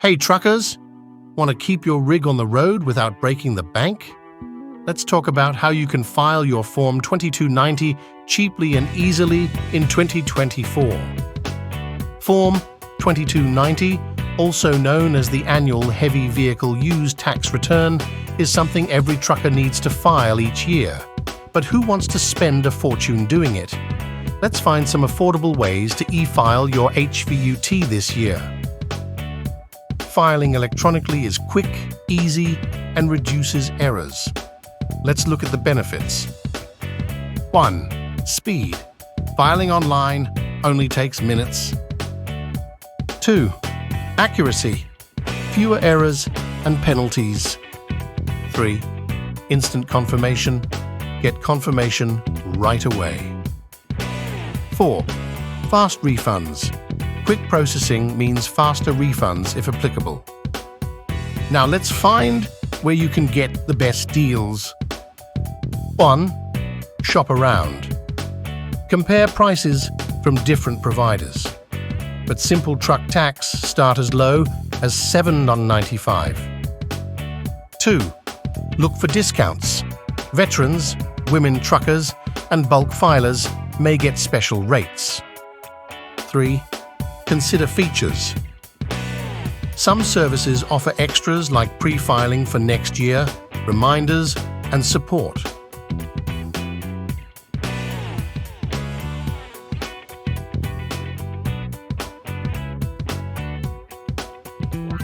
Hey truckers, want to keep your rig on the road without breaking the bank? Let's talk about how you can file your Form 2290 cheaply and easily in 2024. Form 2290, also known as the Annual Heavy Vehicle Use Tax Return, is something every trucker needs to file each year. But who wants to spend a fortune doing it? Let's find some affordable ways to e-file your HVUT this year. Filing electronically is quick, easy, and reduces errors. Let's look at the benefits. 1. Speed. Filing online only takes minutes. 2. Accuracy. Fewer errors and penalties. 3. Instant confirmation. Get confirmation right away. 4. Fast refunds. Quick processing means faster refunds if applicable. Now let's find where you can get the best deals. 1. Shop around. Compare prices from different providers. But simple truck tax start as low as $7.95. 2. Look for discounts. Veterans, women truckers, and bulk filers may get special rates. 3. Consider features. Some services offer extras like pre-filing for next year, reminders, and support.